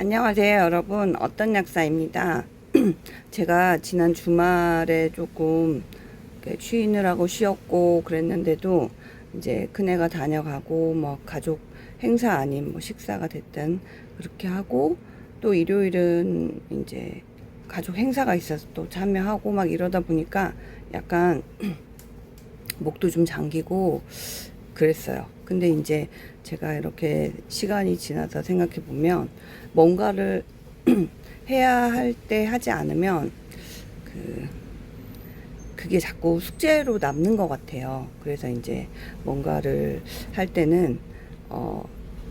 안녕하세요, 여러분. 어떤 약사입니다. 제가 지난 주말에 조금 쉬느라고 쉬었고 그랬는데도 이제 큰애가 다녀가고 뭐 가족 행사 아닌 뭐 식사가 됐든 그렇게 하고 또 일요일은 이제 가족 행사가 있어서 또 참여하고 막 이러다 보니까 약간 목도 좀 잠기고 그랬어요. 근데 이제 제가 이렇게 시간이 지나서 생각해 보면 뭔가를 해야 할 때 하지 않으면 그게 자꾸 숙제로 남는 것 같아요. 그래서 이제 뭔가를 할 때는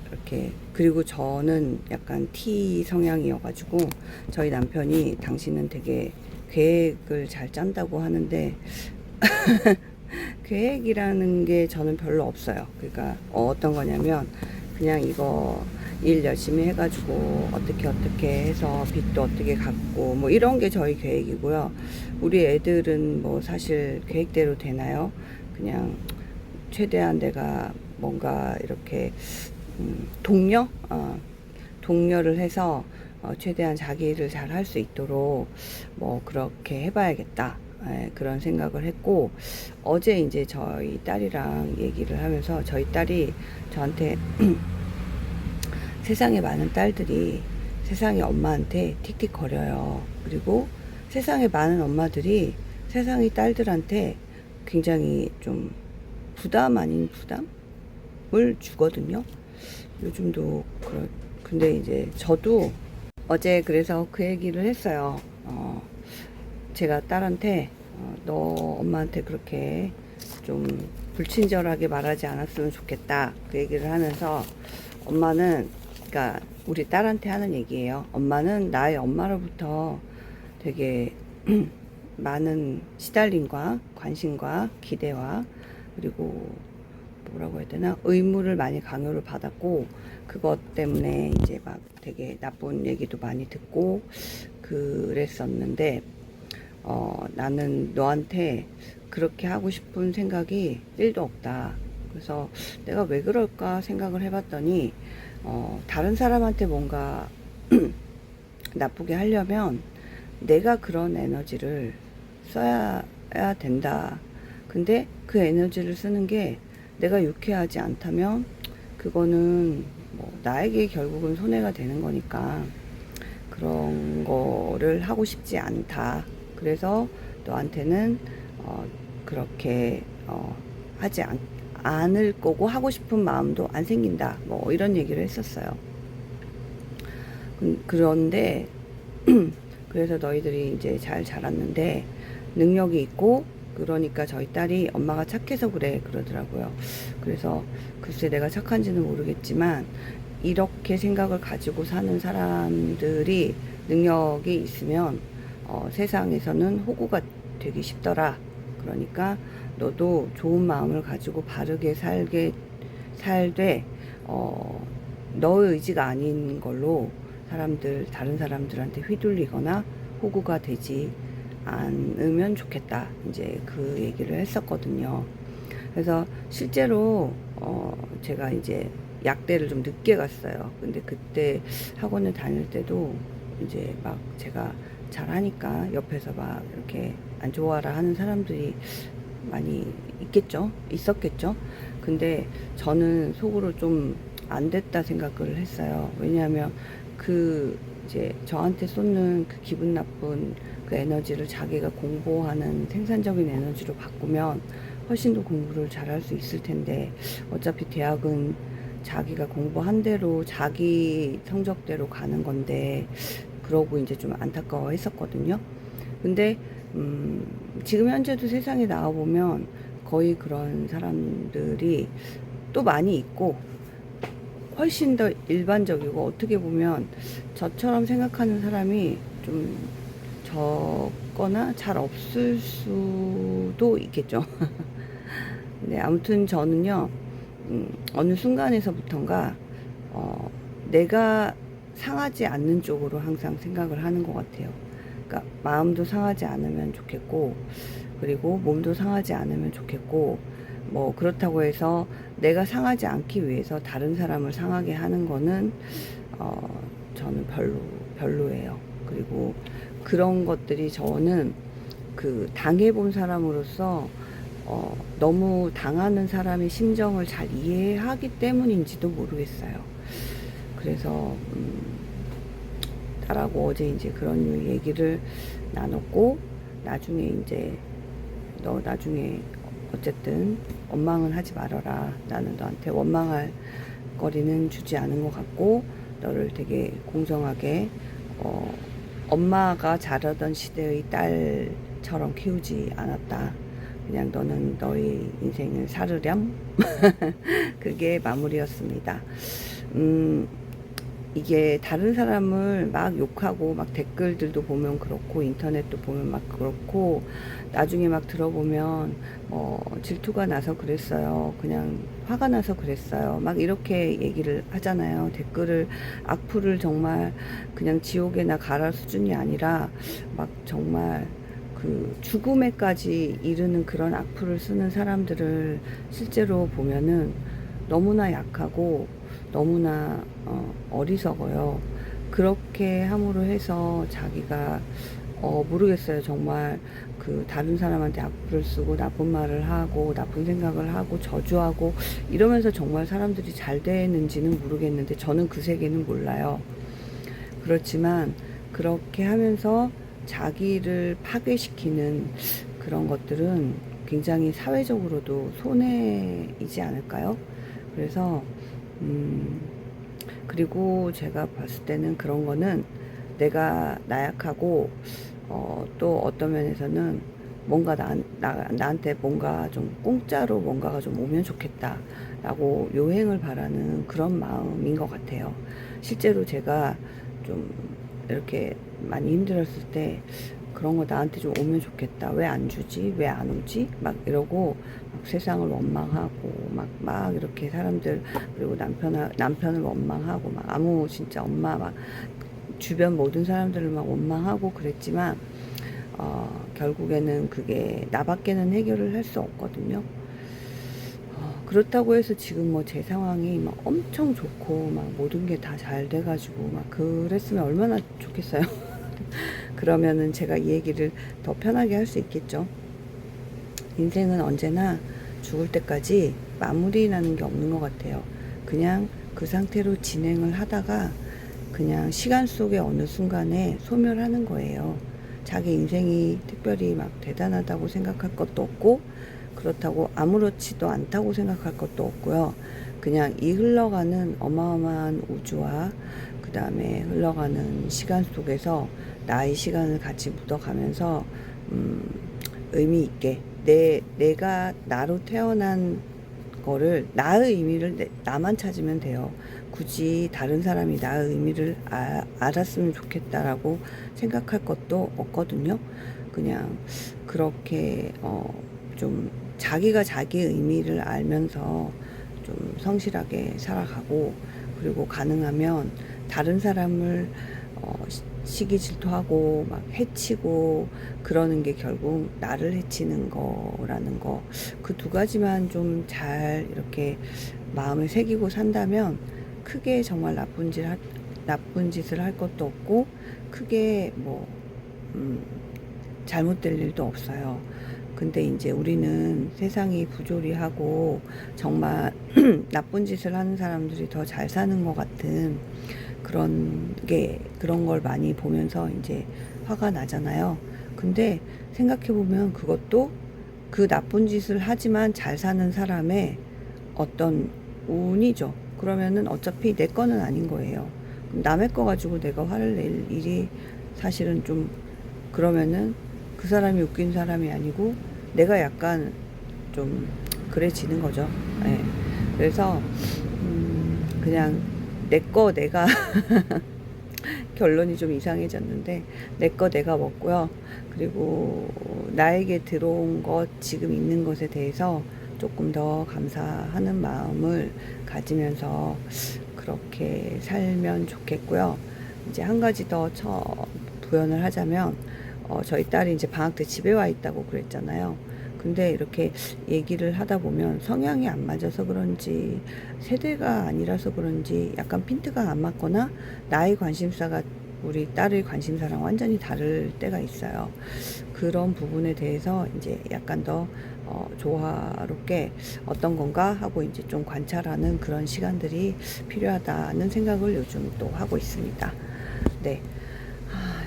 이렇게, 그리고 저는 약간 T 성향이어가지고 저희 남편이 당신은 되게 계획을 잘 짠다고 하는데 계획이라는 게 저는 별로 없어요. 그러니까 어떤 거냐면 그냥 이거 일 열심히 해가지고 어떻게 해서 빚도 어떻게 갚고 뭐 이런 게 저희 계획이고요. 우리 애들은 뭐 사실 계획대로 되나요? 그냥 최대한 내가 뭔가 이렇게 동료? 동료를 해서 최대한 자기 일을 잘 할 수 있도록 뭐 그렇게 해봐야겠다. 그런 생각을 했고, 어제 이제 저희 딸이랑 얘기를 하면서 저희 딸이 저한테 세상에 많은 딸들이 세상에 엄마한테 틱틱거려요. 그리고 세상에 많은 엄마들이 세상의 딸들한테 굉장히 좀 부담 아닌 부담을 주거든요. 요즘도 근데 이제 저도 어제 그래서 그 얘기를 했어요. 제가 딸한테 너 엄마한테 그렇게 좀 불친절하게 말하지 않았으면 좋겠다. 그 얘기를 하면서 엄마는, 그러니까 우리 딸한테 하는 얘기예요. 엄마는 나의 엄마로부터 되게 많은 시달림과 관심과 기대와 그리고 뭐라고 해야 되나, 의무를 많이 강요를 받았고, 그것 때문에 이제 막 되게 나쁜 얘기도 많이 듣고 그랬었는데 나는 너한테 그렇게 하고 싶은 생각이 1도 없다. 그래서 내가 왜 그럴까 생각을 해봤더니 다른 사람한테 뭔가 나쁘게 하려면 내가 그런 에너지를 써야 된다. 근데 그 에너지를 쓰는 게 내가 유쾌하지 않다면 그거는 뭐 나에게 결국은 손해가 되는 거니까 그런 거를 하고 싶지 않다. 그래서 너한테는 그렇게 하지 않을 거고 하고 싶은 마음도 안 생긴다. 뭐 이런 얘기를 했었어요. 그런데 그래서 너희들이 이제 잘 자랐는데 능력이 있고, 그러니까 저희 딸이 엄마가 착해서 그래 그러더라고요. 그래서 글쎄 내가 착한지는 모르겠지만 이렇게 생각을 가지고 사는 사람들이 능력이 있으면 세상에서는 호구가 되기 쉽더라. 그러니까 너도 좋은 마음을 가지고 바르게 살되 너의 의지가 아닌 걸로 다른 사람들한테 휘둘리거나 호구가 되지 않으면 좋겠다. 이제 그 얘기를 했었거든요. 그래서 실제로 제가 이제 약대를 좀 늦게 갔어요. 근데 그때 학원을 다닐 때도 이제 막 제가 잘하니까 옆에서 막 이렇게 안 좋아라 하는 사람들이 많이 있었겠죠. 근데 저는 속으로 좀 안 됐다 생각을 했어요. 왜냐하면 이제 저한테 쏟는 그 기분 나쁜 그 에너지를 자기가 공부하는 생산적인 에너지로 바꾸면 훨씬 더 공부를 잘할 수 있을 텐데, 어차피 대학은 자기가 공부한 대로 자기 성적대로 가는 건데, 그러고 이제 좀 안타까워 했었거든요. 근데 지금 현재도 세상에 나와보면 거의 그런 사람들이 또 많이 있고, 훨씬 더 일반적이고, 어떻게 보면 저처럼 생각하는 사람이 좀 적거나 잘 없을 수도 있겠죠. 네, 아무튼 저는요, 어느 순간에서부턴가, 내가 상하지 않는 쪽으로 항상 생각을 하는 것 같아요. 그러니까 마음도 상하지 않으면 좋겠고, 그리고 몸도 상하지 않으면 좋겠고, 뭐 그렇다고 해서 내가 상하지 않기 위해서 다른 사람을 상하게 하는 거는 저는 별로예요. 그리고 그런 것들이 저는 그 당해본 사람으로서 너무 당하는 사람의 심정을 잘 이해하기 때문인지도 모르겠어요. 그래서 딸하고 어제 이제 그런 얘기를 나눴고, 나중에 이제 너 나중에 어쨌든 원망은 하지 말아라. 나는 너한테 원망할 거리는 주지 않은 것 같고, 너를 되게 공정하게 엄마가 자라던 시대의 딸처럼 키우지 않았다. 그냥 너는 너의 인생을 살으렴. 그게 마무리였습니다. 이게 다른 사람을 막 욕하고 막 댓글들도 보면 그렇고 인터넷도 보면 막 그렇고 나중에 막 들어보면 질투가 나서 그랬어요. 그냥 화가 나서 그랬어요. 막 이렇게 얘기를 하잖아요. 댓글을 악플을 정말 그냥 지옥에나 가라 수준이 아니라 막 정말 그 죽음에까지 이르는 그런 악플을 쓰는 사람들을 실제로 보면은 너무나 약하고 너무나 어리석어요. 그렇게 함으로 해서 자기가 모르겠어요. 정말 그 다른 사람한테 악플을 쓰고 나쁜 말을 하고 나쁜 생각을 하고 저주하고 이러면서 정말 사람들이 잘 되는지는 모르겠는데 저는 그 세계는 몰라요. 그렇지만 그렇게 하면서 자기를 파괴시키는 그런 것들은 굉장히 사회적으로도 손해이지 않을까요? 그래서 그리고 제가 봤을 때는 그런 거는 내가 나약하고 또 어떤 면에서는 뭔가 나한테 뭔가 좀 공짜로 뭔가가 좀 오면 좋겠다 라고 요행을 바라는 그런 마음인 것 같아요. 실제로 제가 좀 이렇게 많이 힘들었을 때 그런 거 나한테 좀 오면 좋겠다. 왜 안 주지? 왜 안 오지? 막 이러고 막 세상을 원망하고 막 이렇게 사람들 그리고 남편을 원망하고 막 아무 진짜 엄마 막 주변 모든 사람들을 막 원망하고 그랬지만 결국에는 그게 나밖에는 해결을 할 수 없거든요. 그렇다고 해서 지금 뭐 제 상황이 막 엄청 좋고 막 모든 게 다 잘 돼가지고 막 그랬으면 얼마나 좋겠어요. 그러면은 제가 이 얘기를 더 편하게 할 수 있겠죠. 인생은 언제나 죽을 때까지 마무리 나는 게 없는 것 같아요. 그냥 그 상태로 진행을 하다가 그냥 시간 속의 어느 순간에 소멸하는 거예요. 자기 인생이 특별히 막 대단하다고 생각할 것도 없고 그렇다고 아무렇지도 않다고 생각할 것도 없고요. 그냥 이 흘러가는 어마어마한 우주와 그 다음에 흘러가는 시간 속에서 나의 시간을 같이 묻어가면서 의미 있게 내가 나로 태어난 거를 나의 의미를 나만 찾으면 돼요. 굳이 다른 사람이 나의 의미를 알았으면 좋겠다라고 생각할 것도 없거든요. 그냥 그렇게 좀 자기가 자기의 의미를 알면서 좀 성실하게 살아가고 그리고 가능하면 다른 사람을 시기 질투하고 막 해치고 그러는 게 결국 나를 해치는 거라는 거 그 두 가지만 좀 잘 이렇게 마음에 새기고 산다면 크게 정말 나쁜 짓을 할 것도 없고 크게 뭐 잘못될 일도 없어요. 근데 이제 우리는 세상이 부조리하고 정말 나쁜 짓을 하는 사람들이 더 잘 사는 것 같은 그런 걸 많이 보면서 이제 화가 나잖아요. 근데 생각해보면 그것도 그 나쁜 짓을 하지만 잘 사는 사람의 어떤 운이죠. 그러면은 어차피 내 거는 아닌 거예요. 남의 거 가지고 내가 화를 낼 일이 사실은 좀 그러면은 그 사람이 웃긴 사람이 아니고 내가 약간 좀 그래지는 거죠. 네. 그래서 그냥 내 거 내가 결론이 좀 이상해졌는데 내 거 내가 먹고요. 그리고 나에게 들어온 것 지금 있는 것에 대해서 조금 더 감사하는 마음을 가지면서 그렇게 살면 좋겠고요. 이제 한 가지 더 부연을 하자면 저희 딸이 이제 방학 때 집에 와 있다고 그랬잖아요. 근데 이렇게 얘기를 하다 보면 성향이 안 맞아서 그런지 세대가 아니라서 그런지 약간 핀트가 안 맞거나 나의 관심사가 우리 딸의 관심사랑 완전히 다를 때가 있어요. 그런 부분에 대해서 이제 약간 더 조화롭게 어떤 건가 하고 이제 좀 관찰하는 그런 시간들이 필요하다는 생각을 요즘 또 하고 있습니다. 네.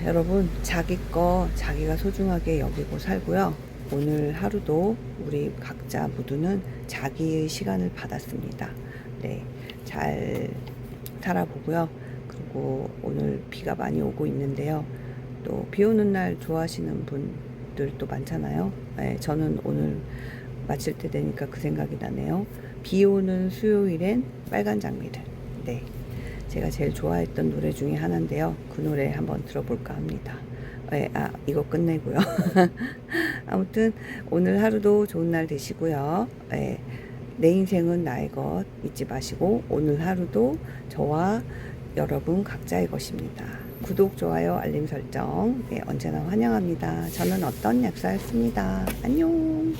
여러분, 자기 거 자기가 소중하게 여기고 살고요. 오늘 하루도 우리 각자 모두는 자기의 시간을 받았습니다. 네. 잘 살아보고요. 그리고 오늘 비가 많이 오고 있는데요. 또 비 오는 날 좋아하시는 분들도 많잖아요. 네, 저는 오늘 마칠 때 되니까 그 생각이 나네요. 비 오는 수요일엔 빨간 장미를. 네. 제가 제일 좋아했던 노래 중에 하나인데요. 그 노래 한번 들어볼까 합니다. 네, 이거 끝내고요. 아무튼 오늘 하루도 좋은 날 되시고요. 네, 내 인생은 나의 것 잊지 마시고 오늘 하루도 저와 여러분 각자의 것입니다. 구독, 좋아요, 알림 설정 언제나 환영합니다. 저는 어떤 약사였습니다. 안녕.